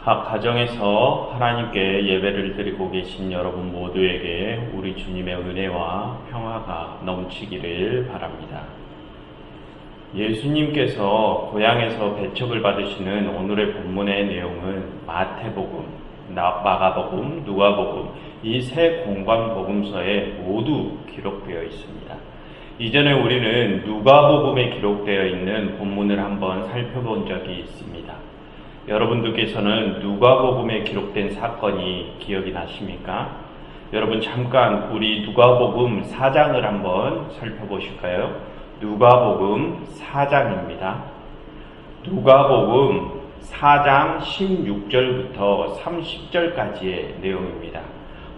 각 가정에서 하나님께 예배를 드리고 계신 여러분 모두에게 우리 주님의 은혜와 평화가 넘치기를 바랍니다. 예수님께서 고향에서 배척을 받으시는 오늘의 본문의 내용은 마태복음, 마가복음, 누가복음 이 세 공관 복음서에 모두 기록되어 있습니다. 이전에 우리는 누가복음에 기록되어 있는 본문을 한번 살펴본 적이 있습니다. 여러분들께서는 누가복음에 기록된 사건이 기억이 나십니까? 여러분 잠깐 우리 누가복음 4장을 한번 살펴보실까요? 누가복음 4장입니다. 누가복음 4장 16절부터 30절까지의 내용입니다.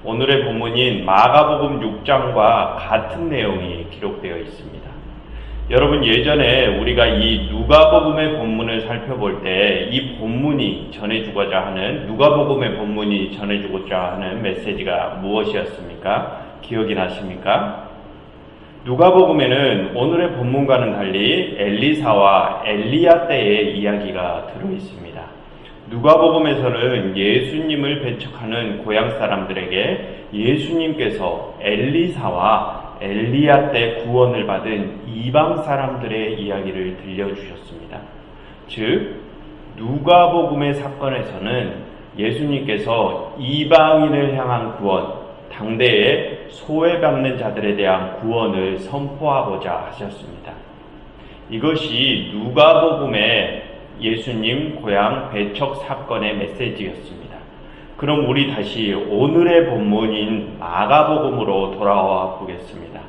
오늘의 본문인 마가복음 6장과 같은 내용이 기록되어 있습니다. 여러분 예전에 우리가 이 누가복음의 본문을 살펴볼 때 이 본문이 전해주고자 하는 누가복음의 본문이 전해주고자 하는 메시지가 무엇이었습니까? 기억이 나십니까? 누가복음에는 오늘의 본문과는 달리 엘리사와 엘리야 때의 이야기가 들어있습니다. 누가복음에서는 예수님을 배척하는 고향 사람들에게 예수님께서 엘리사와 엘리야 때 구원을 받은 이방 사람들의 이야기를 들려주셨습니다. 즉 누가복음의 사건에서는 예수님께서 이방인을 향한 구원, 당대에 소외받는 자들에 대한 구원을 선포하고자 하셨습니다. 이것이 누가복음의 예수님 고향 배척 사건의 메시지였습니다. 그럼 우리 다시 오늘의 본문인 마가복음으로 돌아와 보겠습니다.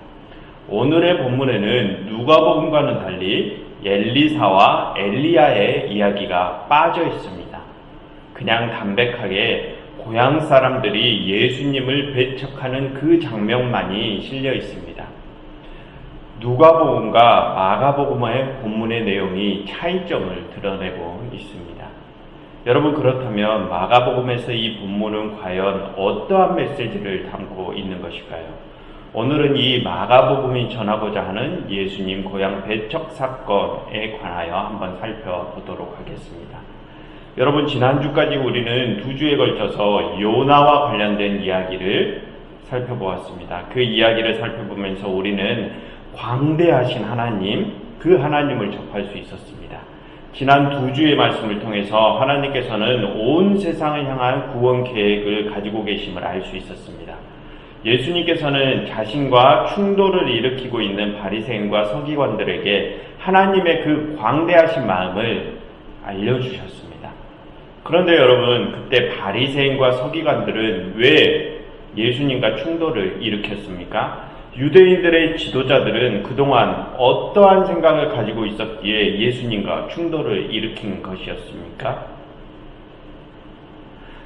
오늘의 본문에는 누가복음과는 달리 엘리사와 엘리야의 이야기가 빠져 있습니다. 그냥 담백하게 고향 사람들이 예수님을 배척하는 그 장면만이 실려 있습니다. 누가복음과 마가복음의 본문의 내용이 차이점을 드러내고 있습니다. 여러분 그렇다면 마가복음에서 이 본문은 과연 어떠한 메시지를 담고 있는 것일까요? 오늘은 이 마가복음이 전하고자 하는 예수님 고향 배척 사건에 관하여 한번 살펴보도록 하겠습니다. 여러분 지난주까지 우리는 2주에 걸쳐서 요나와 관련된 이야기를 살펴보았습니다. 그 이야기를 살펴보면서 우리는 광대하신 하나님, 그 하나님을 접할 수 있었습니다. 지난 2주의 말씀을 통해서 하나님께서는 온 세상을 향한 구원 계획을 가지고 계심을 알 수 있었습니다. 예수님께서는 자신과 충돌을 일으키고 있는 바리새인과 서기관들에게 하나님의 그 광대하신 마음을 알려주셨습니다. 그런데 여러분 그때 바리새인과 서기관들은 왜 예수님과 충돌을 일으켰습니까? 유대인들의 지도자들은 그동안 어떠한 생각을 가지고 있었기에 예수님과 충돌을 일으킨 것이었습니까?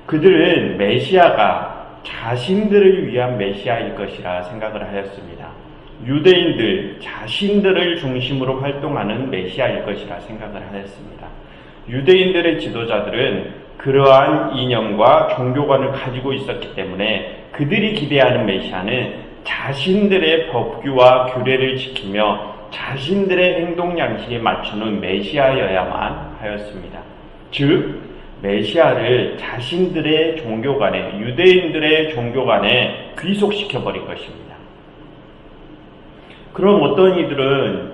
그들은 메시아가 자신들을 위한 메시아일 것이라 생각을 하였습니다. 유대인들 자신들을 중심으로 활동하는 메시아일 것이라 생각을 하였습니다. 유대인들의 지도자들은 그러한 이념과 종교관을 가지고 있었기 때문에 그들이 기대하는 메시아는 자신들의 법규와 규례를 지키며 자신들의 행동 양식에 맞추는 메시아여야만 하였습니다. 즉 메시아를 자신들의 종교관에, 유대인들의 종교관에 귀속시켜버릴 것입니다. 그럼 어떤 이들은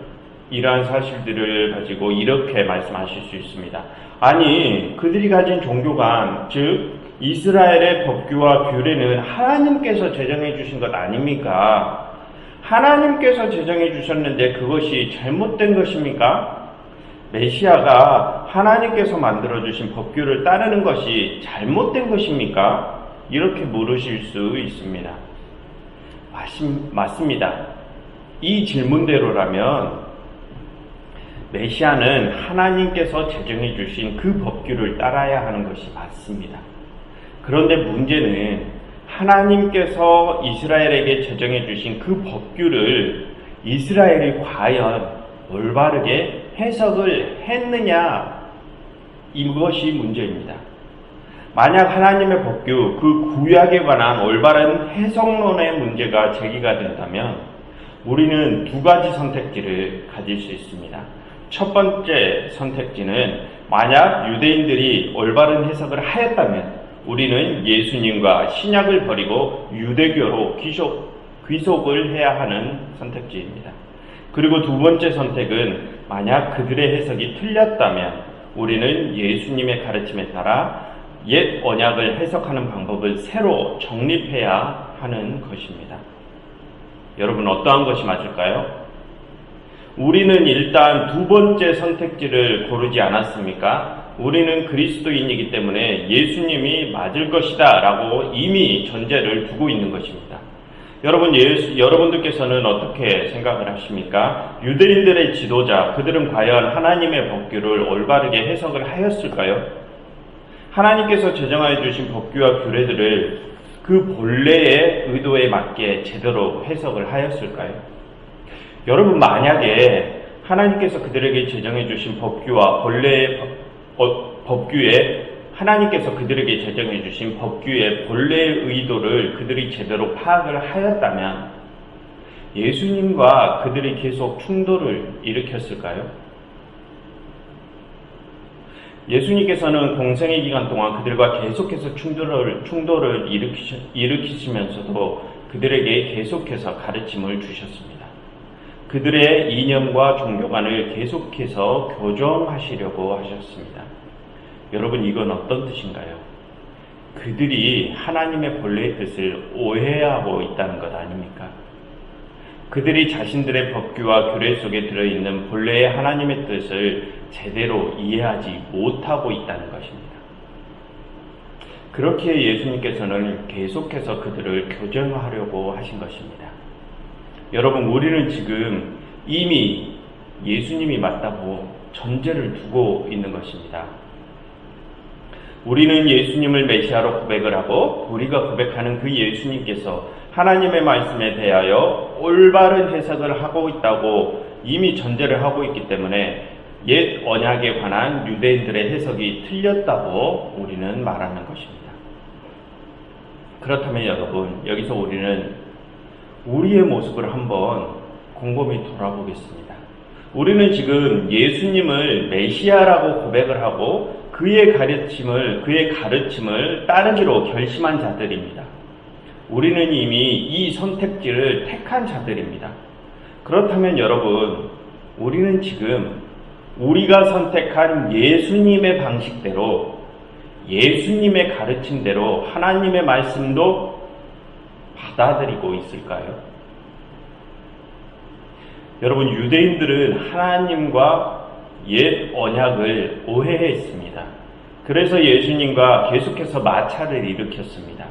이러한 사실들을 가지고 이렇게 말씀하실 수 있습니다. 아니 그들이 가진 종교관, 즉 이스라엘의 법규와 규례는 하나님께서 제정해 주신 것 아닙니까? 하나님께서 제정해 주셨는데 그것이 잘못된 것입니까? 메시아가 하나님께서 만들어 주신 법규를 따르는 것이 잘못된 것입니까? 이렇게 물으실 수 있습니다. 맞습니다. 이 질문대로라면 메시아는 하나님께서 제정해 주신 그 법규를 따라야 하는 것이 맞습니다. 그런데 문제는 하나님께서 이스라엘에게 제정해 주신 그 법규를 이스라엘이 과연 올바르게 해석을 했느냐, 이것이 문제입니다. 만약 하나님의 법규, 그 구약에 관한 올바른 해석론의 문제가 제기가 된다면 우리는 두 가지 선택지를 가질 수 있습니다. 첫 번째 선택지는 만약 유대인들이 올바른 해석을 하였다면 우리는 예수님과 신약을 버리고 유대교로 귀속을 해야 하는 선택지입니다. 그리고 두 번째 선택은 만약 그들의 해석이 틀렸다면 우리는 예수님의 가르침에 따라 옛 언약을 해석하는 방법을 새로 정립해야 하는 것입니다. 여러분, 어떠한 것이 맞을까요? 우리는 일단 두 번째 선택지를 고르지 않았습니까? 우리는 그리스도인이기 때문에 예수님이 맞을 것이다 라고 이미 전제를 두고 있는 것입니다. 여러분들께서는 어떻게 생각을 하십니까? 유대인들의 지도자, 그들은 과연 하나님의 법규를 올바르게 해석을 하였을까요? 하나님께서 제정하여 주신 법규와 규례들을 그 본래의 의도에 맞게 제대로 해석을 하였을까요? 여러분, 만약에 하나님께서 그들에게 제정해 주신 법규와 본래의 하나님께서 그들에게 제정해 주신 법규의 본래의 의도를 그들이 제대로 파악을 하였다면 예수님과 그들이 계속 충돌을 일으켰을까요? 예수님께서는 공생의 기간 동안 그들과 계속해서 충돌을 일으키시면서도 그들에게 계속해서 가르침을 주셨습니다. 그들의 이념과 종교관을 계속해서 교정하시려고 하셨습니다. 여러분, 이건 어떤 뜻인가요? 그들이 하나님의 본래의 뜻을 오해하고 있다는 것 아닙니까? 그들이 자신들의 법규와 규례 속에 들어있는 본래의 하나님의 뜻을 제대로 이해하지 못하고 있다는 것입니다. 그렇게 예수님께서는 계속해서 그들을 교정하려고 하신 것입니다. 여러분, 우리는 지금 이미 예수님이 맞다고 전제를 두고 있는 것입니다. 우리는 예수님을 메시아로 고백을 하고 우리가 고백하는 그 예수님께서 하나님의 말씀에 대하여 올바른 해석을 하고 있다고 이미 전제를 하고 있기 때문에 옛 언약에 관한 유대인들의 해석이 틀렸다고 우리는 말하는 것입니다. 그렇다면 여러분, 여기서 우리는 우리의 모습을 한번 곰곰이 돌아보겠습니다. 우리는 지금 예수님을 메시아라고 고백을 하고 그의 가르침을 따르기로 결심한 자들입니다. 우리는 이미 이 선택지를 택한 자들입니다. 그렇다면 여러분, 우리는 지금 우리가 선택한 예수님의 방식대로, 예수님의 가르침대로 하나님의 말씀도 받아들이고 있을까요? 여러분, 유대인들은 하나님과 옛 언약을 오해했습니다. 그래서 예수님과 계속해서 마찰을 일으켰습니다.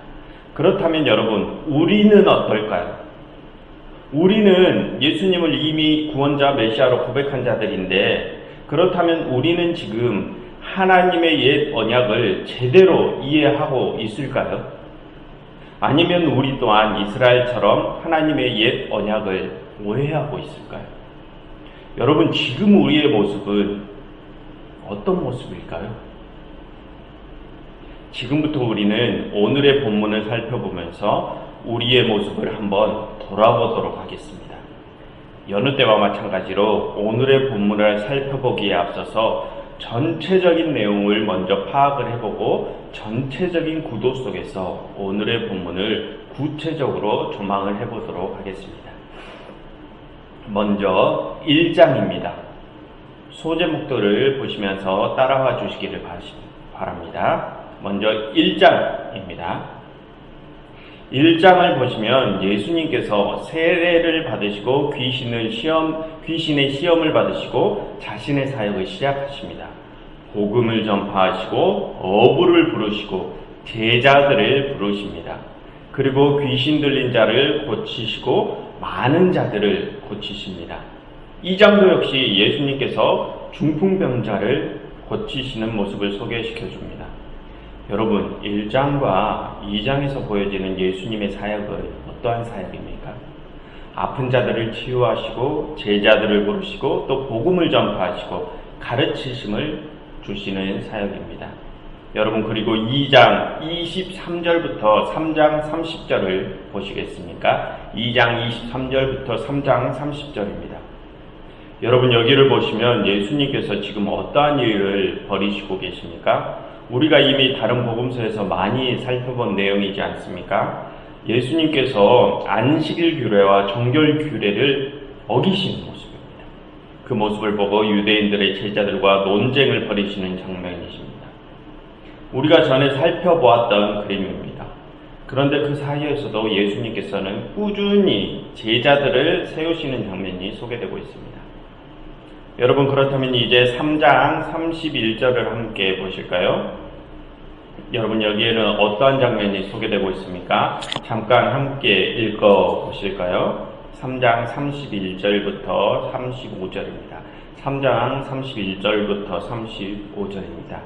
그렇다면 여러분, 우리는 어떨까요? 우리는 예수님을 이미 구원자 메시아로 고백한 자들인데, 그렇다면 우리는 지금 하나님의 옛 언약을 제대로 이해하고 있을까요? 아니면 우리 또한 이스라엘처럼 하나님의 옛 언약을 오해하고 있을까요? 여러분, 지금 우리의 모습은 어떤 모습일까요? 지금부터 우리는 오늘의 본문을 살펴보면서 우리의 모습을 한번 돌아보도록 하겠습니다. 여느 때와 마찬가지로 오늘의 본문을 살펴보기에 앞서서 전체적인 내용을 먼저 파악을 해보고 전체적인 구도 속에서 오늘의 본문을 구체적으로 조망을 해보도록 하겠습니다. 먼저 1장입니다. 소제목들을 보시면서 따라와 주시기를 바랍니다. 먼저 1장입니다. 1장을 보시면 예수님께서 세례를 받으시고 귀신의 시험을 받으시고 자신의 사역을 시작하십니다. 복음을 전파하시고 어부를 부르시고 제자들을 부르십니다. 그리고 귀신 들린 자를 고치시고 많은 자들을 고치십니다. 2장도 역시 예수님께서 중풍병자를 고치시는 모습을 소개시켜 줍니다. 여러분, 1장과 2장에서 보여지는 예수님의 사역은 어떠한 사역입니까? 아픈 자들을 치유하시고 제자들을 부르시고 또 복음을 전파하시고 가르치심을 주시는 사역입니다. 여러분, 그리고 2장 23절부터 3장 30절을 보시겠습니까? 2장 23절부터 3장 30절입니다. 여러분 여기를 보시면 예수님께서 지금 어떠한 일을 벌이시고 계십니까? 우리가 이미 다른 복음서에서 많이 살펴본 내용이지 않습니까? 예수님께서 안식일 규례와 정결 규례를 어기시는 모습입니다. 그 모습을 보고 유대인들의 제자들과 논쟁을 벌이시는 장면이십니다. 우리가 전에 살펴보았던 그림입니다. 그런데 그 사이에서도 예수님께서는 꾸준히 제자들을 세우시는 장면이 소개되고 있습니다. 여러분 그렇다면 이제 3장 31절을 함께 보실까요? 여러분 여기에는 어떠한 장면이 소개되고 있습니까? 잠깐 함께 읽어 보실까요? 3장 31절부터 35절입니다. 3장 31절부터 35절입니다.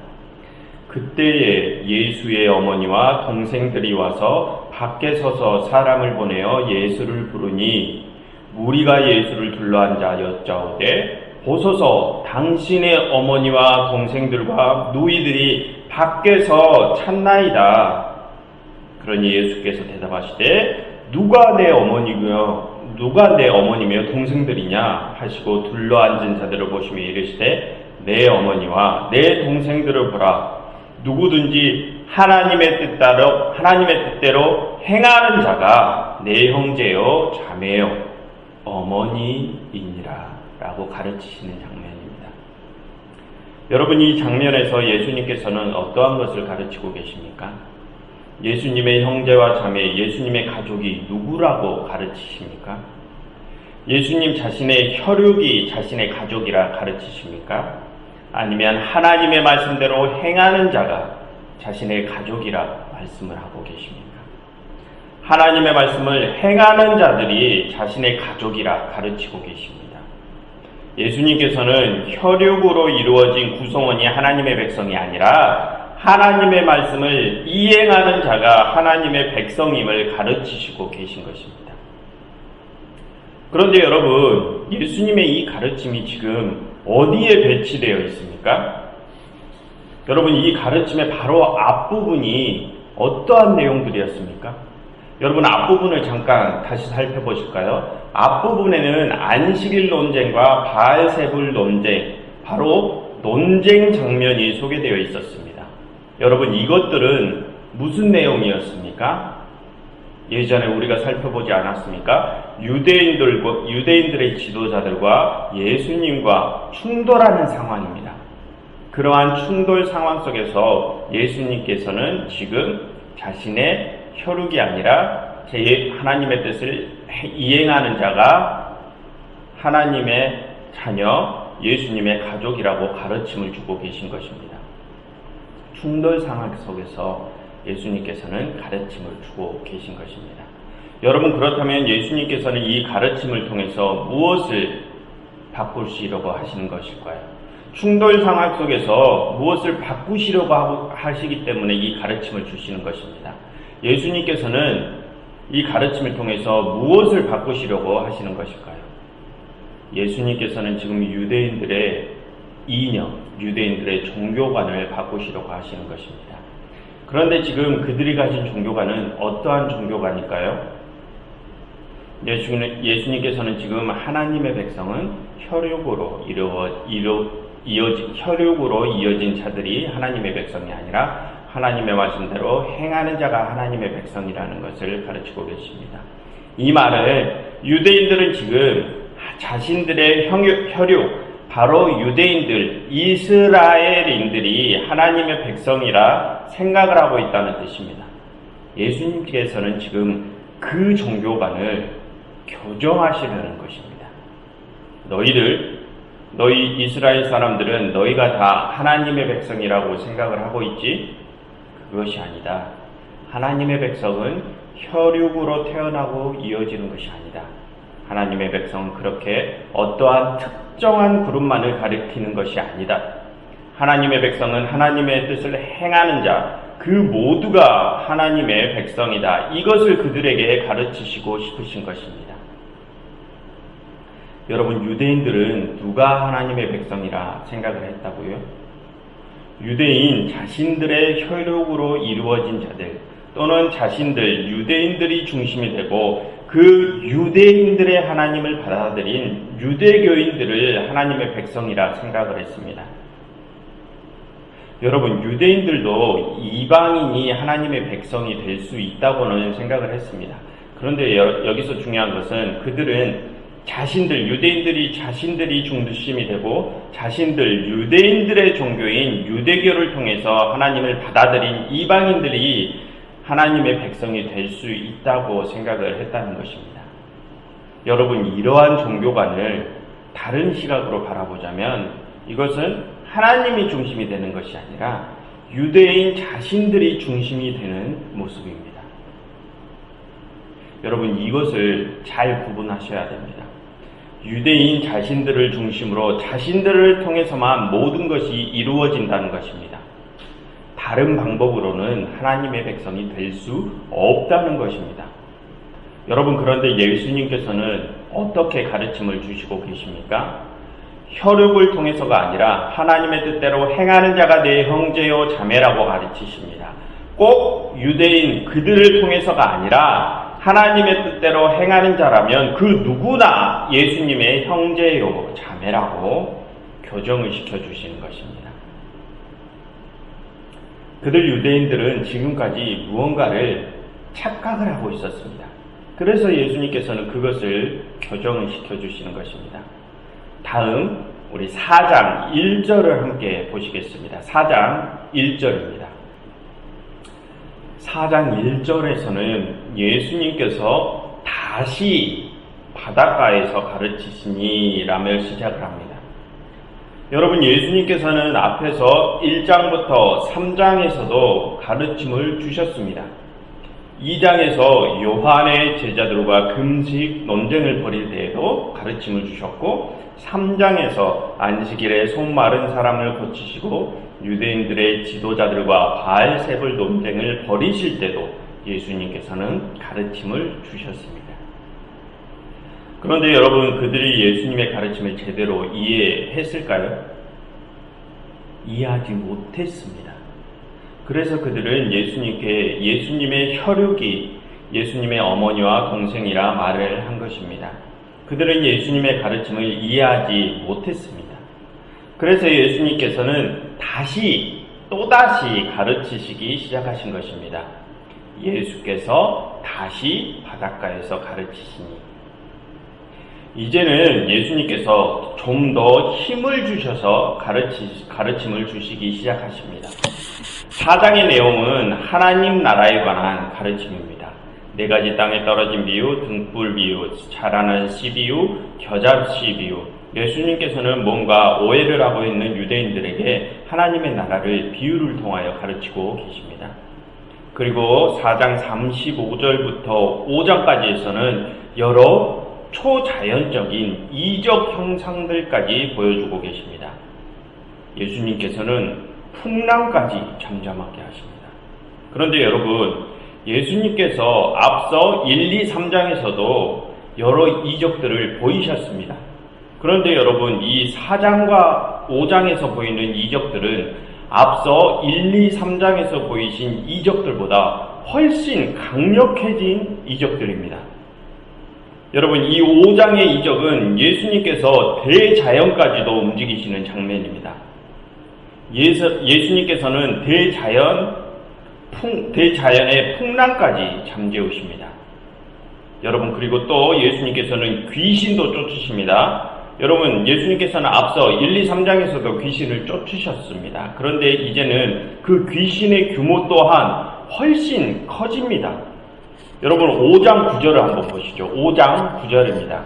그때에 예수의 어머니와 동생들이 와서 밖에 서서 사람을 보내어 예수를 부르니 무리가 예수를 둘러앉아 여짜오되 보소서 당신의 어머니와 동생들과 누이들이 밖에서 찾나이다. 그러니 예수께서 대답하시되 누가 내 어머니며 동생들이냐 하시고 둘러앉은 자들을 보시며 이르시되 내 어머니와 내 동생들을 보라. 누구든지 하나님의 뜻대로 행하는 자가 내 형제요 자매요 어머니이니라 라고 가르치시는 장면입니다. 여러분 이 장면에서 예수님께서는 어떠한 것을 가르치고 계십니까? 예수님의 형제와 자매, 예수님의 가족이 누구라고 가르치십니까? 예수님 자신의 혈육이 자신의 가족이라 가르치십니까? 아니면 하나님의 말씀대로 행하는 자가 자신의 가족이라 말씀을 하고 계십니까? 하나님의 말씀을 행하는 자들이 자신의 가족이라 가르치고 계십니다. 예수님께서는 혈육으로 이루어진 구성원이 하나님의 백성이 아니라 하나님의 말씀을 이행하는 자가 하나님의 백성임을 가르치시고 계신 것입니다. 그런데 여러분, 예수님의 이 가르침이 지금 어디에 배치되어 있습니까? 여러분, 이 가르침의 바로 앞부분이 어떠한 내용들이었습니까? 여러분, 앞부분을 잠깐 다시 살펴보실까요? 앞부분에는 안식일 논쟁과 바알세불 논쟁, 바로 논쟁 장면이 소개되어 있었습니다. 여러분, 이것들은 무슨 내용이었습니까? 예전에 우리가 살펴보지 않았습니까? 유대인들의 지도자들과 예수님과 충돌하는 상황입니다. 그러한 충돌 상황 속에서 예수님께서는 지금 자신의 혈육이 아니라 하나님의 뜻을 이행하는 자가 하나님의 자녀, 예수님의 가족이라고 가르침을 주고 계신 것입니다. 충돌 상황 속에서 예수님께서는 가르침을 주고 계신 것입니다. 여러분 그렇다면 예수님께서는 이 가르침을 통해서 무엇을 바꾸시려고 하시는 것일까요? 충돌 상황 속에서 무엇을 바꾸시려고 하시기 때문에 이 가르침을 주시는 것입니다. 예수님께서는 이 가르침을 통해서 무엇을 바꾸시려고 하시는 것일까요? 예수님께서는 지금 유대인들의 이념, 유대인들의 종교관을 바꾸시려고 하시는 것입니다. 그런데 지금 그들이 가진 종교관은 어떠한 종교관일까요? 예수님께서는 지금 하나님의 백성은 혈육으로 이어진 자들이 하나님의 백성이 아니라 하나님의 말씀대로 행하는 자가 하나님의 백성이라는 것을 가르치고 계십니다. 이 말을 유대인들은 지금 자신들의 혈육, 바로 유대인들, 이스라엘인들이 하나님의 백성이라 생각을 하고 있다는 뜻입니다. 예수님께서는 지금 그 종교관을 교정하시려는 것입니다. 너희 이스라엘 사람들은 너희가 다 하나님의 백성이라고 생각을 하고 있지? 그것이 아니다. 하나님의 백성은 혈육으로 태어나고 이어지는 것이 아니다. 하나님의 백성은 그렇게 어떠한 특정한 그룹만을 가리키는 것이 아니다. 하나님의 백성은 하나님의 뜻을 행하는 자, 그 모두가 하나님의 백성이다. 이것을 그들에게 가르치시고 싶으신 것입니다. 여러분, 유대인들은 누가 하나님의 백성이라 생각을 했다고요? 유대인 자신들의 혈육으로 이루어진 자들 또는 유대인들이 중심이 되고 그 유대인들의 하나님을 받아들인 유대교인들을 하나님의 백성이라 생각을 했습니다. 여러분, 유대인들도 이방인이 하나님의 백성이 될 수 있다고는 생각을 했습니다. 그런데 여기서 중요한 것은 그들은 유대인들이 자신들이 중심이 되고 자신들 유대인들의 종교인 유대교를 통해서 하나님을 받아들인 이방인들이 하나님의 백성이 될 수 있다고 생각을 했다는 것입니다. 여러분, 이러한 종교관을 다른 시각으로 바라보자면 이것은 하나님이 중심이 되는 것이 아니라 유대인 자신들이 중심이 되는 모습입니다. 여러분, 이것을 잘 구분하셔야 됩니다. 유대인 자신들을 중심으로 자신들을 통해서만 모든 것이 이루어진다는 것입니다. 다른 방법으로는 하나님의 백성이 될 수 없다는 것입니다. 여러분, 그런데 예수님께서는 어떻게 가르침을 주시고 계십니까? 혈육을 통해서가 아니라 하나님의 뜻대로 행하는 자가 내 형제요 자매라고 가르치십니다. 꼭 유대인 그들을 통해서가 아니라 하나님의 뜻대로 행하는 자라면 그 누구나 예수님의 형제요 자매라고 교정을 시켜주시는 것입니다. 그들 유대인들은 지금까지 무언가를 착각을 하고 있었습니다. 그래서 예수님께서는 그것을 교정을 시켜주시는 것입니다. 다음 우리 4장 1절을 함께 보시겠습니다. 4장 1절입니다. 4장 1절에서는 예수님께서 다시 바닷가에서 가르치시니 라며 시작을 합니다. 여러분, 예수님께서는 앞에서 1장부터 3장에서도 가르침을 주셨습니다. 2장에서 요한의 제자들과 금식 논쟁을 벌일 때에도 가르침을 주셨고 3장에서 안식일에 손 마른 사람을 고치시고 유대인들의 지도자들과 바알세불 논쟁을 벌이실 때도 예수님께서는 가르침을 주셨습니다. 그런데 여러분, 그들이 예수님의 가르침을 제대로 이해했을까요? 이해하지 못했습니다. 그래서 그들은 예수님께 예수님의 혈육이 예수님의 어머니와 동생이라 말을 한 것입니다. 그들은 예수님의 가르침을 이해하지 못했습니다. 그래서 예수님께서는 또다시 가르치시기 시작하신 것입니다. 예수께서 다시 바닷가에서 가르치시니 이제는 예수님께서 좀 더 힘을 주셔서 가르침을 주시기 시작하십니다. 4장의 내용은 하나님 나라에 관한 가르침입니다. 4가지 땅에 떨어진 비유, 등불 비유, 자라는 씨 비유, 겨자씨 비유. 예수님께서는 뭔가 오해를 하고 있는 유대인들에게 하나님의 나라를 비유를 통하여 가르치고 계십니다. 그리고 4장 35절부터 5장까지에서는 여러 초자연적인 이적 형상들까지 보여주고 계십니다. 예수님께서는 풍랑까지 잠잠하게 하십니다. 그런데 여러분, 예수님께서 앞서 1, 2, 3장에서도 여러 이적들을 보이셨습니다. 그런데 여러분, 이 4장과 5장에서 보이는 이적들은 앞서 1, 2, 3장에서 보이신 이적들보다 훨씬 강력해진 이적들입니다. 여러분, 이 5장의 이적은 예수님께서 대자연까지도 움직이시는 장면입니다. 예수님께서는 대자연의 풍랑까지 잠재우십니다. 여러분, 그리고 또 예수님께서는 귀신도 쫓으십니다. 여러분, 예수님께서는 앞서 1, 2, 3장에서도 귀신을 쫓으셨습니다. 그런데 이제는 그 귀신의 규모 또한 훨씬 커집니다. 여러분, 5장 9절을 한번 보시죠. 5장 9절입니다.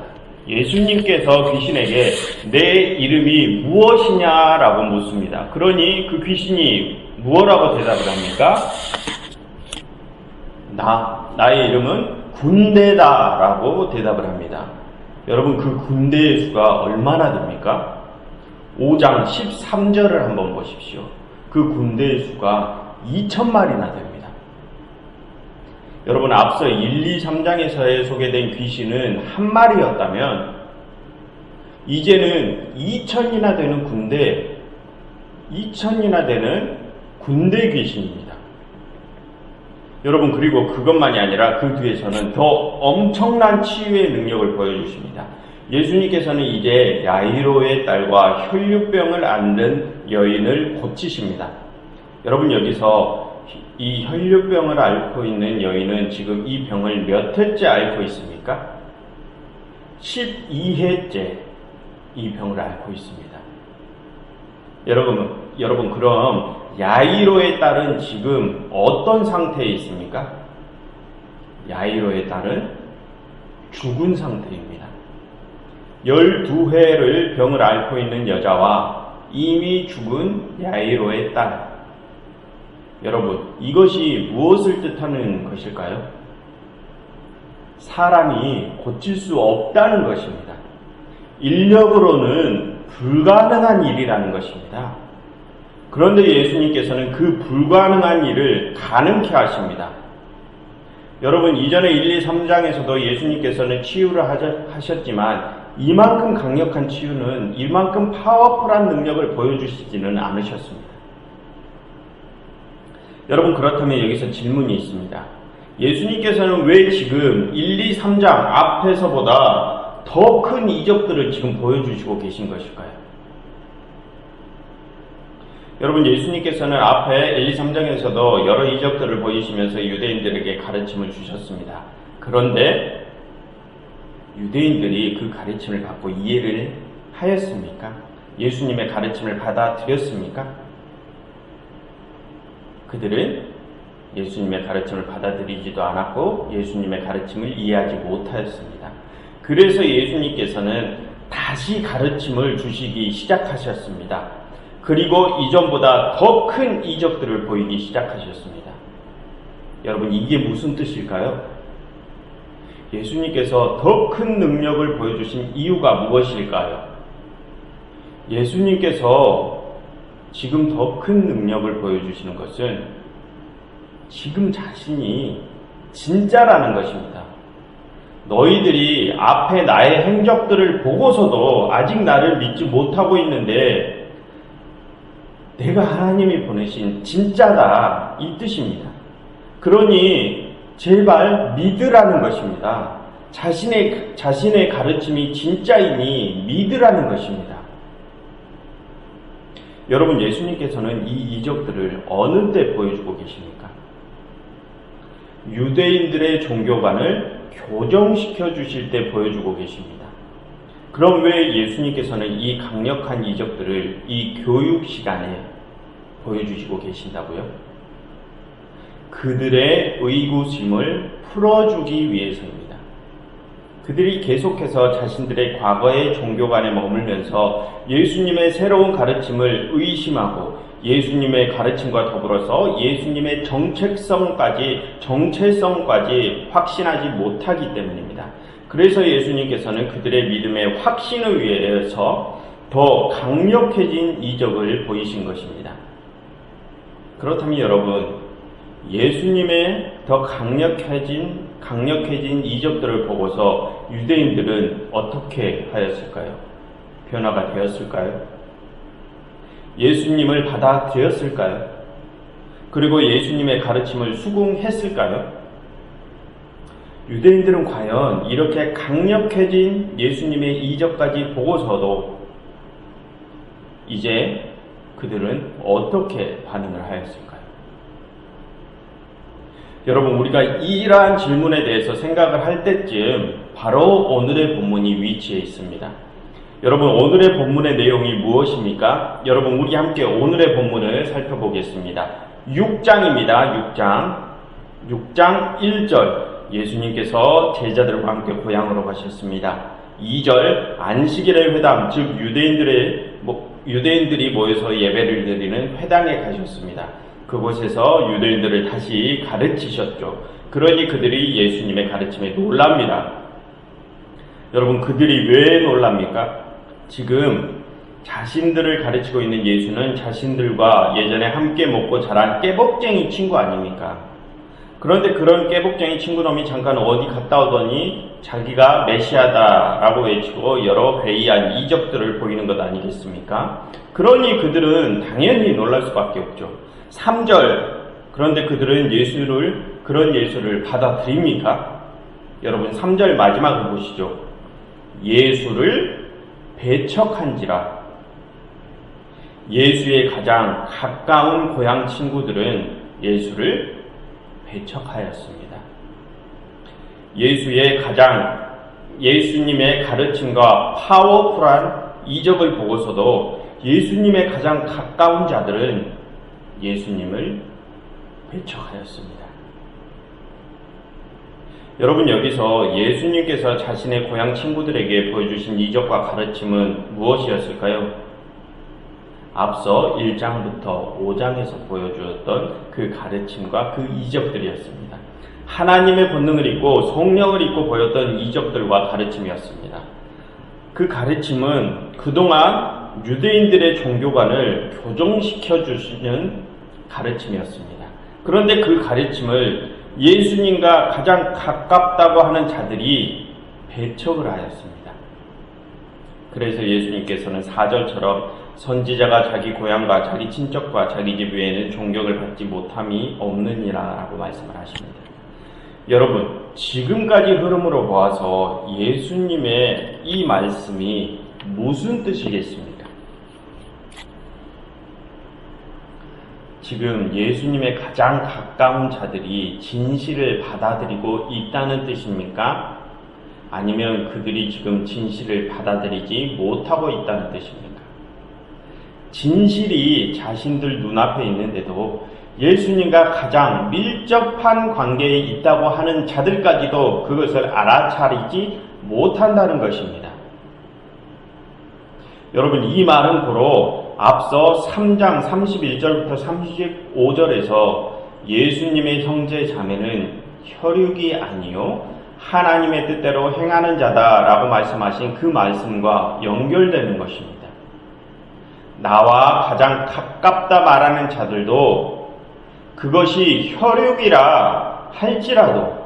예수님께서 귀신에게 내 이름이 무엇이냐라고 묻습니다. 그러니 그 귀신이 무엇라고 대답을 합니까? 나의 이름은 군대다라고 대답을 합니다. 여러분, 그 군대의 수가 얼마나 됩니까? 5장 13절을 한번 보십시오. 그 군대의 수가 2,000마리나 됩니다. 여러분, 앞서 1, 2, 3장에서 소개된 귀신은 한 마리였다면 이제는 2,000이나 되는 군대 귀신입니다. 여러분, 그리고 그것만이 아니라 그 뒤에서는 더 엄청난 치유의 능력을 보여주십니다. 예수님께서는 이제 야이로의 딸과 혈류병을 앓는 여인을 고치십니다. 여러분, 여기서 이 혈류병을 앓고 있는 여인은 지금 이 병을 몇 해째 앓고 있습니까? 12회째 이 병을 앓고 있습니다. 여러분, 그럼 야이로의 딸은 지금 어떤 상태에 있습니까? 야이로의 딸은 죽은 상태입니다. 12회를 병을 앓고 있는 여자와 이미 죽은 야이로의 딸. 여러분, 이것이 무엇을 뜻하는 것일까요? 사람이 고칠 수 없다는 것입니다. 인력으로는 불가능한 일이라는 것입니다. 그런데 예수님께서는 그 불가능한 일을 가능케 하십니다. 여러분, 이전에 1, 2, 3장에서도 예수님께서는 치유를 하셨지만 이만큼 강력한 치유는 이만큼 파워풀한 능력을 보여주시지는 않으셨습니다. 여러분, 그렇다면 여기서 질문이 있습니다. 예수님께서는 왜 지금 1, 2, 3장 앞에서보다 더 큰 이적들을 지금 보여주시고 계신 것일까요? 여러분, 예수님께서는 앞에 1, 2, 3장에서도 여러 이적들을 보이시면서 유대인들에게 가르침을 주셨습니다. 그런데 유대인들이 그 가르침을 받고 이해를 하였습니까? 예수님의 가르침을 받아들였습니까? 그들은 예수님의 가르침을 받아들이지도 않았고 예수님의 가르침을 이해하지 못하였습니다. 그래서 예수님께서는 다시 가르침을 주시기 시작하셨습니다. 그리고 이전보다 더 큰 이적들을 보이기 시작하셨습니다. 여러분, 이게 무슨 뜻일까요? 예수님께서 더 큰 능력을 보여주신 이유가 무엇일까요? 예수님께서 지금 더 큰 능력을 보여주시는 것은 지금 자신이 진짜라는 것입니다. 너희들이 앞에 나의 행적들을 보고서도 아직 나를 믿지 못하고 있는데 내가 하나님이 보내신 진짜다, 이 뜻입니다. 그러니 제발 믿으라는 것입니다. 자신의 가르침이 진짜이니 믿으라는 것입니다. 여러분, 예수님께서는 이 이적들을 어느 때 보여주고 계십니까? 유대인들의 종교관을 교정시켜 주실 때 보여주고 계십니다. 그럼 왜 예수님께서는 이 강력한 이적들을 이 교육 시간에 보여주시고 계신다고요? 그들의 의구심을 풀어주기 위해서입니다. 그들이 계속해서 자신들의 과거의 종교관에 머물면서 예수님의 새로운 가르침을 의심하고 예수님의 가르침과 더불어서 예수님의 정체성까지 확신하지 못하기 때문입니다. 그래서 예수님께서는 그들의 믿음의 확신을 위해서 더 강력해진 이적을 보이신 것입니다. 그렇다면 여러분, 예수님의 더 강력해진 이적들을 보고서 유대인들은 어떻게 하였을까요? 변화가 되었을까요? 예수님을 받아들였을까요? 그리고 예수님의 가르침을 수긍했을까요? 유대인들은 과연 이렇게 강력해진 예수님의 이적까지 보고서도 이제 그들은 어떻게 반응을 하였을까요? 여러분, 우리가 이러한 질문에 대해서 생각을 할 때쯤 바로 오늘의 본문이 위치해 있습니다. 여러분, 오늘의 본문의 내용이 무엇입니까? 여러분, 우리 함께 오늘의 본문을 살펴보겠습니다. 6장입니다. 6장 1절. 예수님께서 제자들과 함께 고향으로 가셨습니다. 2절, 안식일의 회당, 즉 유대인들이 모여서 예배를 드리는 회당에 가셨습니다. 그곳에서 유대인들을 다시 가르치셨죠. 그러니 그들이 예수님의 가르침에 놀랍니다. 여러분, 그들이 왜 놀랍니까? 지금 자신들을 가르치고 있는 예수는 자신들과 예전에 함께 먹고 자란 깨복쟁이 친구 아닙니까? 그런데 그런 깨복쟁이 친구놈이 잠깐 어디 갔다 오더니 자기가 메시아다라고 외치고 여러 괴이한 이적들을 보이는 것 아니겠습니까? 그러니 그들은 당연히 놀랄 수밖에 없죠. 3절, 그런데 그들은 예수를 그런 예수를 받아들입니까? 여러분 3절 마지막을 보시죠. 예수를 배척한지라. 예수의 가장 가까운 고향 친구들은 예수를 배척하였습니다. 예수님의 가르침과 파워풀한 이적을 보고서도 예수님의 가장 가까운 자들은 예수님을 배척하였습니다. 여러분, 여기서 예수님께서 자신의 고향 친구들에게 보여주신 이적과 가르침은 무엇이었을까요? 앞서 1장부터 5장에서 보여주었던 그 가르침과 그 이적들이었습니다. 하나님의 본능을 입고 성령을 입고 보였던 이적들과 가르침이었습니다. 그 가르침은 그동안 유대인들의 종교관을 교정시켜 주시는 가르침이었습니다. 그런데 그 가르침을 예수님과 가장 가깝다고 하는 자들이 배척을 하였습니다. 그래서 예수님께서는 4절처럼 선지자가 자기 고향과 자기 친척과 자기 집 외에는 존경을 받지 못함이 없느니라 라고 말씀을 하십니다. 여러분, 지금까지 흐름으로 보아서 예수님의 이 말씀이 무슨 뜻이겠습니까? 지금 예수님의 가장 가까운 자들이 진실을 받아들이고 있다는 뜻입니까? 아니면 그들이 지금 진실을 받아들이지 못하고 있다는 뜻입니까? 진실이 자신들 눈앞에 있는데도 예수님과 가장 밀접한 관계에 있다고 하는 자들까지도 그것을 알아차리지 못한다는 것입니다. 여러분, 이 말은 고로 앞서 3장 31절부터 35절에서 예수님의 형제 자매는 혈육이 아니요 하나님의 뜻대로 행하는 자다라고 말씀하신 그 말씀과 연결되는 것입니다. 나와 가장 가깝다 말하는 자들도 그것이 혈육이라 할지라도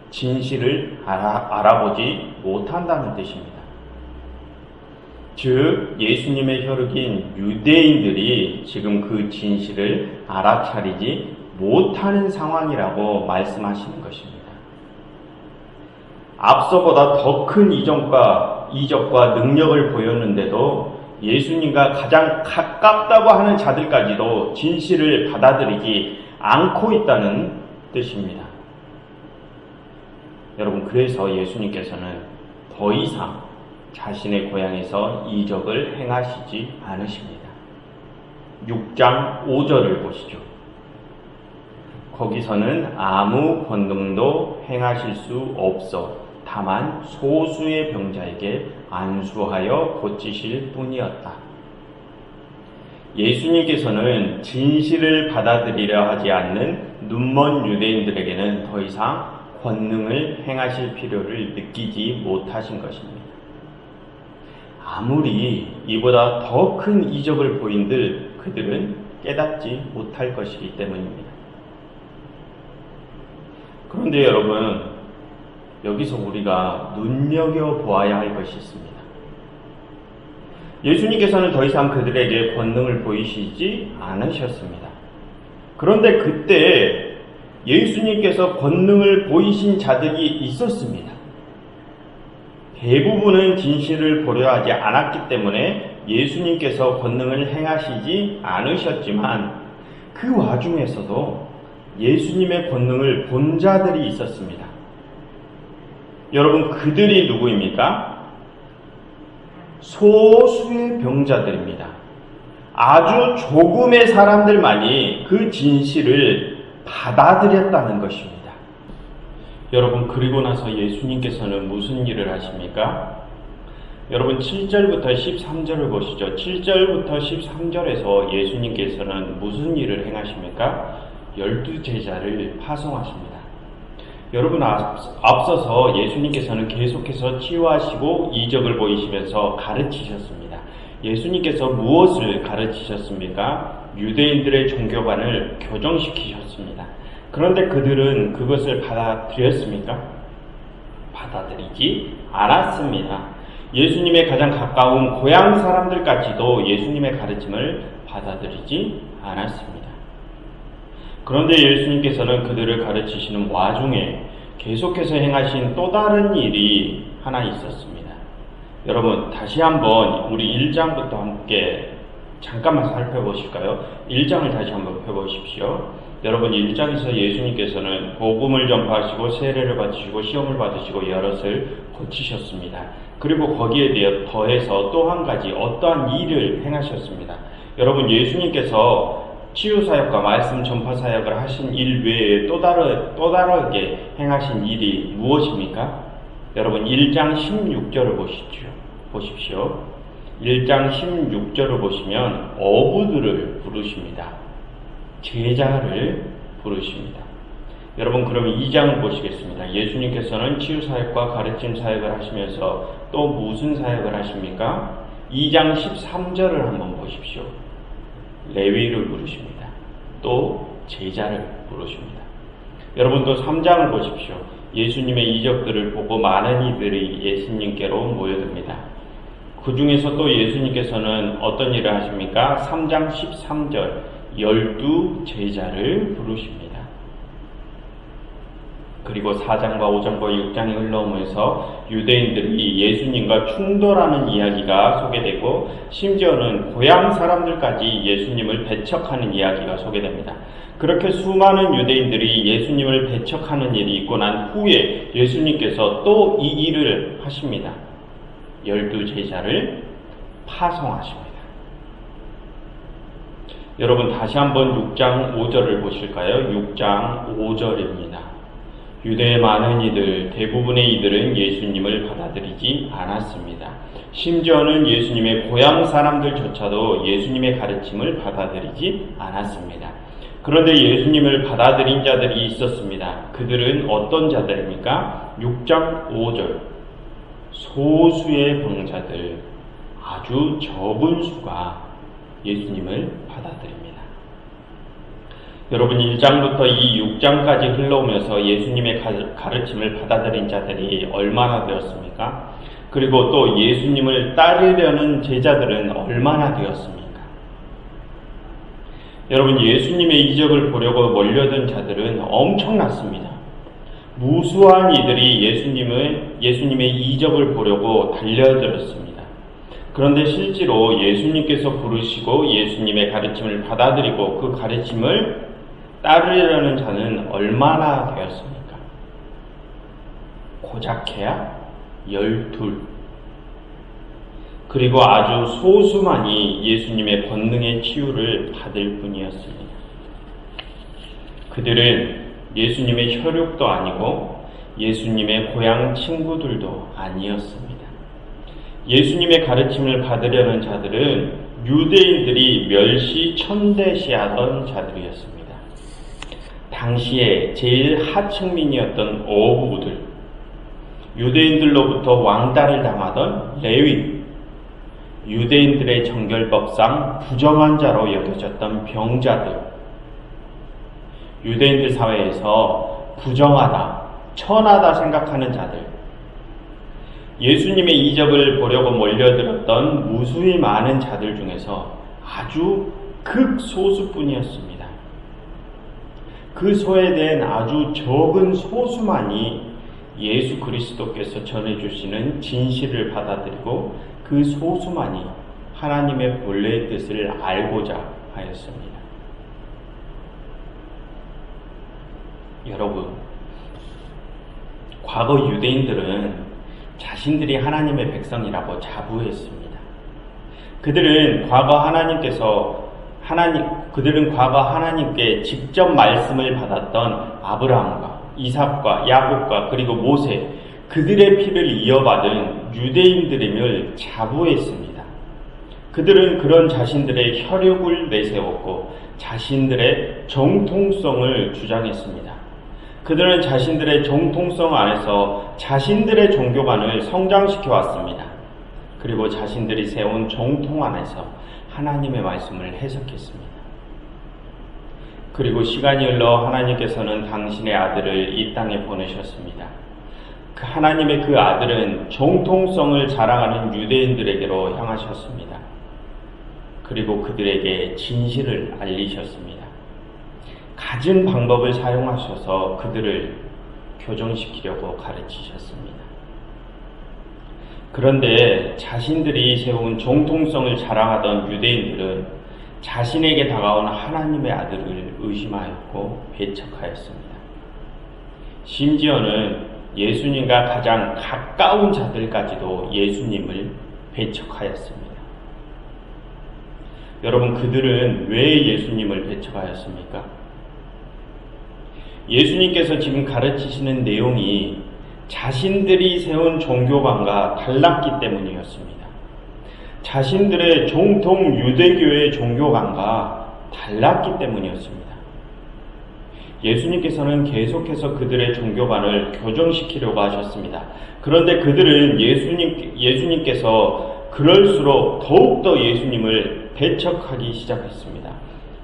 진실을 알아보지 못한다는 뜻입니다. 즉 예수님의 혈육인 유대인들이 지금 그 진실을 알아차리지 못하는 상황이라고 말씀하시는 것입니다. 앞서보다 더 큰 이적과 능력을 보였는데도 예수님과 가장 가깝다고 하는 자들까지도 진실을 받아들이지 않고 있다는 뜻입니다. 여러분, 그래서 예수님께서는 더 이상 자신의 고향에서 이적을 행하시지 않으십니다. 6장 5절을 보시죠. 거기서는 아무 권능도 행하실 수 없어 다만 소수의 병자에게 안수하여 고치실 뿐이었다. 예수님께서는 진실을 받아들이려 하지 않는 눈먼 유대인들에게는 더 이상 권능을 행하실 필요를 느끼지 못하신 것입니다. 아무리 이보다 더 큰 이적을 보인들 그들은 깨닫지 못할 것이기 때문입니다. 그런데 여러분, 여기서 우리가 눈여겨보아야 할 것이 있습니다. 예수님께서는 더 이상 그들에게 권능을 보이시지 않으셨습니다. 그런데 그때 예수님께서 권능을 보이신 자들이 있었습니다. 대부분은 진실을 보려 하지 않았기 때문에 예수님께서 권능을 행하시지 않으셨지만 그 와중에서도 예수님의 권능을 본 자들이 있었습니다. 여러분, 그들이 누구입니까? 소수의 병자들입니다. 아주 조금의 사람들만이 그 진실을 받아들였다는 것입니다. 여러분, 그리고 나서 예수님께서는 무슨 일을 하십니까? 여러분, 7절부터 13절을 보시죠. 7절부터 13절에서 예수님께서는 무슨 일을 행하십니까? 12제자를 파송하십니다. 여러분, 앞서서 예수님께서는 계속해서 치유하시고 이적을 보이시면서 가르치셨습니다. 예수님께서 무엇을 가르치셨습니까? 유대인들의 종교관을 교정시키셨습니다. 그런데 그들은 그것을 받아들였습니까? 받아들이지 않았습니다. 예수님의 가장 가까운 고향 사람들까지도 예수님의 가르침을 받아들이지 않았습니다. 그런데 예수님께서는 그들을 가르치시는 와중에 계속해서 행하신 또 다른 일이 하나 있었습니다. 여러분, 다시 한번 우리 1장부터 함께 잠깐만 살펴보실까요? 1장을 다시 한번 펴보십시오. 여러분, 1장에서 예수님께서는 복음을 전파하시고 세례를 받으시고 시험을 받으시고 여럿을 고치셨습니다. 그리고 거기에 더해서 또 한 가지 어떠한 일을 행하셨습니다. 여러분, 예수님께서 치유사역과 말씀 전파사역을 하신 일 외에 또 다르게 행하신 일이 무엇입니까? 여러분, 1장 16절을 보십시오. 1장 16절을 보시면 어부들을 부르십니다. 제자를 부르십니다. 여러분, 그럼 2장을 보시겠습니다. 예수님께서는 치유사역과 가르침 사역을 하시면서 또 무슨 사역을 하십니까? 2장 13절을 한번 보십시오. 레위를 부르십니다. 또 제자를 부르십니다. 여러분, 또 3장을 보십시오. 예수님의 이적들을 보고 많은 이들이 예수님께로 모여듭니다. 그 중에서 또 예수님께서는 어떤 일을 하십니까? 3장 13절 12 제자를 부르십니다. 그리고 4장과 5장과 6장이 흘러오면서 유대인들이 예수님과 충돌하는 이야기가 소개되고 심지어는 고향 사람들까지 예수님을 배척하는 이야기가 소개됩니다. 그렇게 수많은 유대인들이 예수님을 배척하는 일이 있고 난 후에 예수님께서 또 이 일을 하십니다. 12 제자를 파송하십니다. 여러분, 다시 한번 6장 5절을 보실까요? 6장 5절입니다. 유대의 많은 이들, 대부분의 이들은 예수님을 받아들이지 않았습니다. 심지어는 예수님의 고향 사람들조차도 예수님의 가르침을 받아들이지 않았습니다. 그런데 예수님을 받아들인 자들이 있었습니다. 그들은 어떤 자들입니까? 6장 5절 소수의 병자들, 아주 적은 수가 예수님을 받아들입니다. 여러분, 1장부터 이 6장까지 흘러오면서 예수님의 가르침을 받아들인 자들이 얼마나 되었습니까? 그리고 또 예수님을 따르려는 제자들은 얼마나 되었습니까? 여러분, 예수님의 이적을 보려고 몰려든 자들은 엄청났습니다. 무수한 이들이 예수님의 이적을 보려고 달려들었습니다. 그런데 실제로 예수님께서 부르시고 예수님의 가르침을 받아들이고 그 가르침을 따르려는 자는 얼마나 되었습니까? 고작해야 12. 그리고 아주 소수만이 예수님의 권능의 치유를 받을 뿐이었습니다. 그들은 예수님의 혈육도 아니고 예수님의 고향 친구들도 아니었습니다. 예수님의 가르침을 받으려는 자들은 유대인들이 멸시천대시하던 자들이었습니다. 당시에 제일 하층민이었던 어부들, 유대인들로부터 왕따를 당하던 레위, 유대인들의 정결법상 부정한 자로 여겨졌던 병자들, 유대인들 사회에서 부정하다, 천하다 생각하는 자들, 예수님의 이적을 보려고 몰려들었던 무수히 많은 자들 중에서 아주 극소수뿐이었습니다. 그 소외된 아주 적은 소수만이 예수 그리스도께서 전해주시는 진실을 받아들이고 그 소수만이 하나님의 본래의 뜻을 알고자 하였습니다. 여러분, 과거 유대인들은 자신들이 하나님의 백성이라고 자부했습니다. 그들은 과거 하나님께 직접 말씀을 받았던 아브라함과 이삭과 야곱과 그리고 모세, 그들의 피를 이어받은 유대인들임을 자부했습니다. 그들은 그런 자신들의 혈육을 내세웠고 자신들의 정통성을 주장했습니다. 그들은 자신들의 정통성 안에서 자신들의 종교관을 성장시켜 왔습니다. 그리고 자신들이 세운 정통 안에서 하나님의 말씀을 해석했습니다. 그리고 시간이 흘러 하나님께서는 당신의 아들을 이 땅에 보내셨습니다. 하나님의 그 아들은 정통성을 자랑하는 유대인들에게로 향하셨습니다. 그리고 그들에게 진실을 알리셨습니다. 갖은 방법을 사용하셔서 그들을 교정시키려고 가르치셨습니다. 그런데 자신들이 세운 정통성을 자랑하던 유대인들은 자신에게 다가온 하나님의 아들을 의심하였고 배척하였습니다. 심지어는 예수님과 가장 가까운 자들까지도 예수님을 배척하였습니다. 여러분, 그들은 왜 예수님을 배척하였습니까? 예수님께서 지금 가르치시는 내용이 자신들이 세운 종교관과 달랐기 때문이었습니다. 자신들의 정통 유대교의 종교관과 달랐기 때문이었습니다. 예수님께서는 계속해서 그들의 종교관을 교정시키려고 하셨습니다. 그런데 그들은 예수님께서 그럴수록 더욱더 예수님을 배척하기 시작했습니다.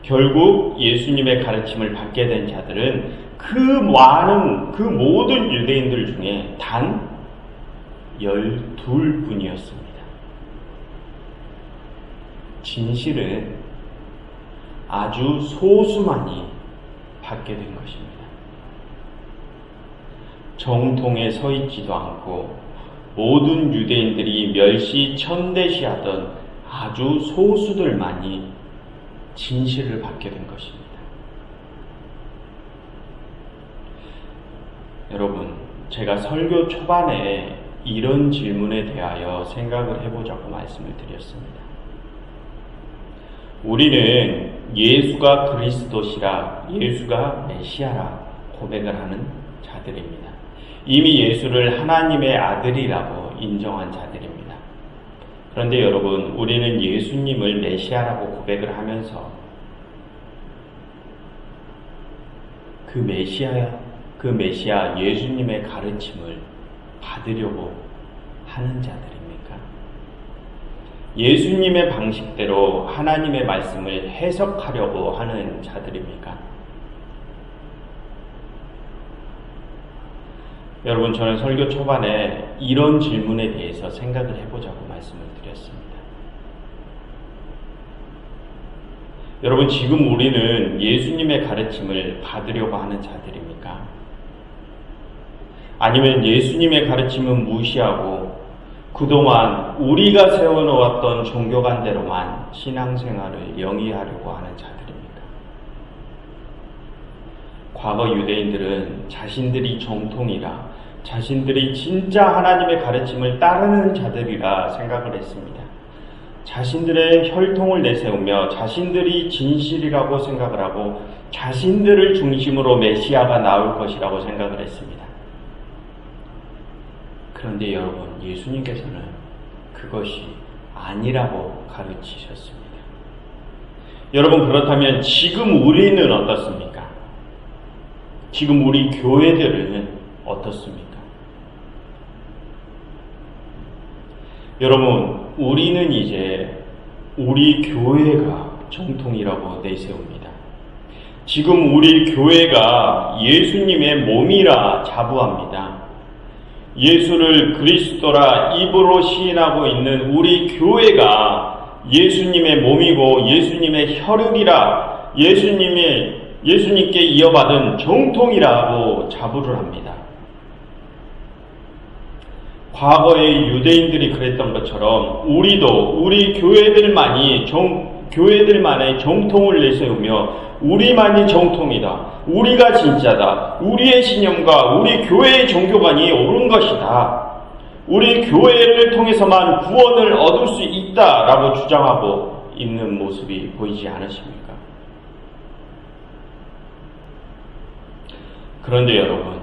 결국 예수님의 가르침을 받게 된 자들은 그 모든 유대인들 중에 단 12분이었습니다. 진실은 아주 소수만이 받게 된 것입니다. 정통에 서 있지도 않고 모든 유대인들이 멸시천대시하던 아주 소수들만이 진실을 받게 된 것입니다. 여러분, 제가 설교 초반에 이런 질문에 대하여 생각을 해보자고 말씀을 드렸습니다. 우리는 예수가 그리스도시라, 예수가 메시아라 고백을 하는 자들입니다. 이미 예수를 하나님의 아들이라고 인정한 자들입니다. 그런데 여러분, 우리는 예수님을 메시아라고 고백을 하면서 그 메시아 예수님의 가르침을 받으려고 하는 자들입니까? 예수님의 방식대로 하나님의 말씀을 해석하려고 하는 자들입니까? 여러분, 저는 설교 초반에 이런 질문에 대해서 생각을 해보자고 말씀을 드렸습니다. 여러분, 지금 우리는 예수님의 가르침을 받으려고 하는 자들입니까? 아니면 예수님의 가르침은 무시하고 그동안 우리가 세워놓았던 종교관대로만 신앙생활을 영위하려고 하는 자들입니까? 과거 유대인들은 자신들이 정통이라, 자신들이 진짜 하나님의 가르침을 따르는 자들이라 생각을 했습니다. 자신들의 혈통을 내세우며 자신들이 진실이라고 생각을 하고 자신들을 중심으로 메시아가 나올 것이라고 생각을 했습니다. 그런데 여러분, 예수님께서는 그것이 아니라고 가르치셨습니다. 여러분, 그렇다면 지금 우리는 어떻습니까? 지금 우리 교회들은 어떻습니까? 여러분, 우리는 이제 우리 교회가 정통이라고 내세웁니다. 지금 우리 교회가 예수님의 몸이라 자부합니다. 예수를 그리스도라 입으로 시인하고 있는 우리 교회가 예수님의 몸이고 예수님의 혈육이라, 예수님께 이어받은 정통이라고 자부를 합니다. 과거의 유대인들이 그랬던 것처럼 우리도 우리 교회들만의 정통을 내세우며 우리만이 정통이다, 우리가 진짜다, 우리의 신념과 우리 교회의 종교관이 옳은 것이다, 우리 교회를 통해서만 구원을 얻을 수 있다라고 주장하고 있는 모습이 보이지 않으십니까? 그런데 여러분,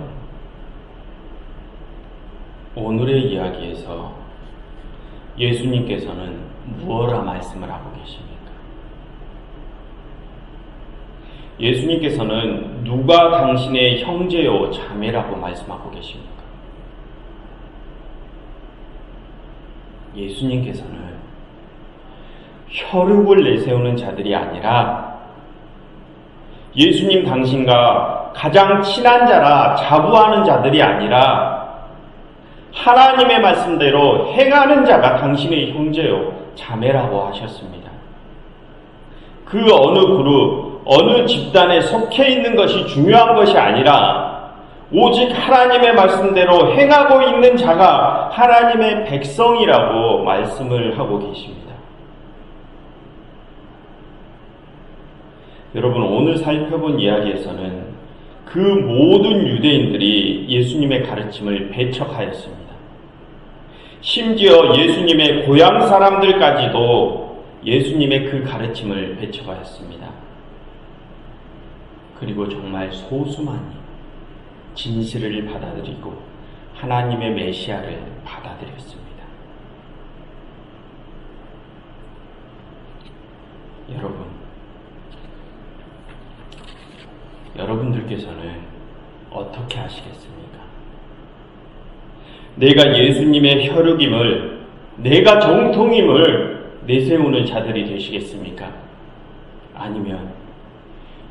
오늘의 이야기에서 예수님께서는 무엇라 말씀을 하고 계십니까? 예수님께서는 누가 당신의 형제요 자매라고 말씀하고 계십니까? 예수님께서는 혈육을 내세우는 자들이 아니라 예수님 당신과 가장 친한 자라 자부하는 자들이 아니라 하나님의 말씀대로 행하는 자가 당신의 형제요 자매라고 하셨습니다. 그 어느 그룹, 어느 집단에 속해 있는 것이 중요한 것이 아니라 오직 하나님의 말씀대로 행하고 있는 자가 하나님의 백성이라고 말씀을 하고 계십니다. 여러분, 오늘 살펴본 이야기에서는 그 모든 유대인들이 예수님의 가르침을 배척하였습니다. 심지어 예수님의 고향 사람들까지도 예수님의 그 가르침을 배척하였습니다. 그리고 정말 소수만이 진실을 받아들이고 하나님의 메시아를 받아들였습니다. 여러분들께서는 어떻게 하시겠습니까? 내가 예수님의 혈육임을, 내가 정통임을 내세우는 자들이 되시겠습니까? 아니면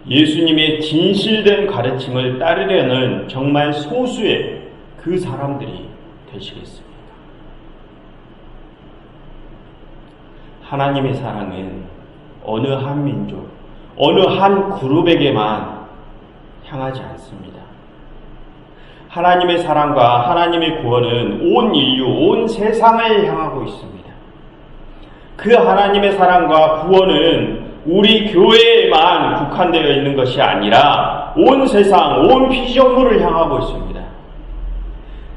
예수님의 진실된 가르침을 따르려는 정말 소수의 그 사람들이 되시겠습니까? 하나님의 사랑은 어느 한 민족, 어느 한 그룹에게만 향하지 않습니다. 하나님의 사랑과 하나님의 구원은 온 인류, 온 세상을 향하고 있습니다. 그 하나님의 사랑과 구원은 우리 교회에만 국한되어 있는 것이 아니라 온 세상, 온 피조물을 향하고 있습니다.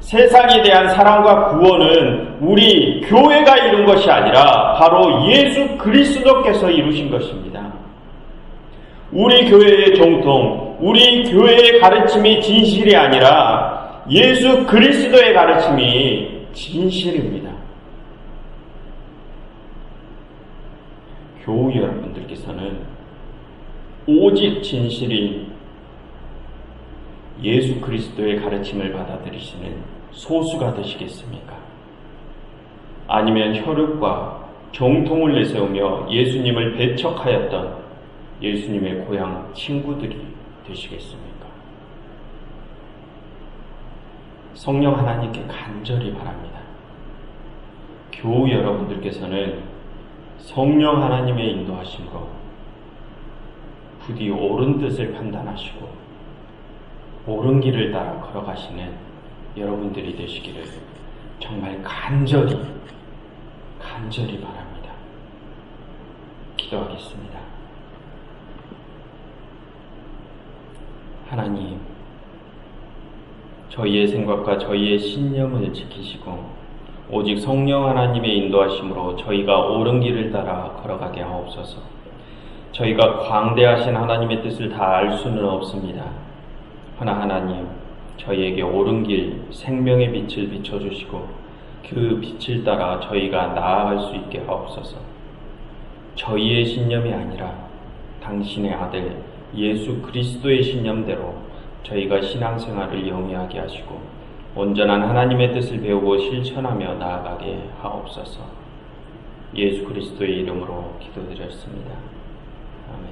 세상에 대한 사랑과 구원은 우리 교회가 이룬 것이 아니라 바로 예수 그리스도께서 이루신 것입니다. 우리 교회의 정통, 우리 교회의 가르침이 진실이 아니라 예수 그리스도의 가르침이 진실입니다. 교우 여러분들께서는 오직 진실인 예수 그리스도의 가르침을 받아들이시는 소수가 되시겠습니까? 아니면 혈육과 정통을 내세우며 예수님을 배척하였던 예수님의 고향 친구들이 되시겠습니까? 성령 하나님께 간절히 바랍니다. 교우 여러분들께서는 성령 하나님의 인도하심으로 부디 옳은 뜻을 판단하시고 옳은 길을 따라 걸어가시는 여러분들이 되시기를 정말 간절히 바랍니다. 기도하겠습니다. 하나님, 저희의 생각과 저희의 신념을 지키시고 오직 성령 하나님의 인도하심으로 저희가 옳은 길을 따라 걸어가게 하옵소서. 저희가 광대하신 하나님의 뜻을 다 알 수는 없습니다. 허나 하나님, 저희에게 옳은 길, 생명의 빛을 비춰주시고 그 빛을 따라 저희가 나아갈 수 있게 하옵소서. 저희의 신념이 아니라 당신의 아들 예수 그리스도의 신념대로 저희가 신앙생활을 영위하게 하시고 온전한 하나님의 뜻을 배우고 실천하며 나아가게 하옵소서. 예수 그리스도의 이름으로 기도드렸습니다. 아멘.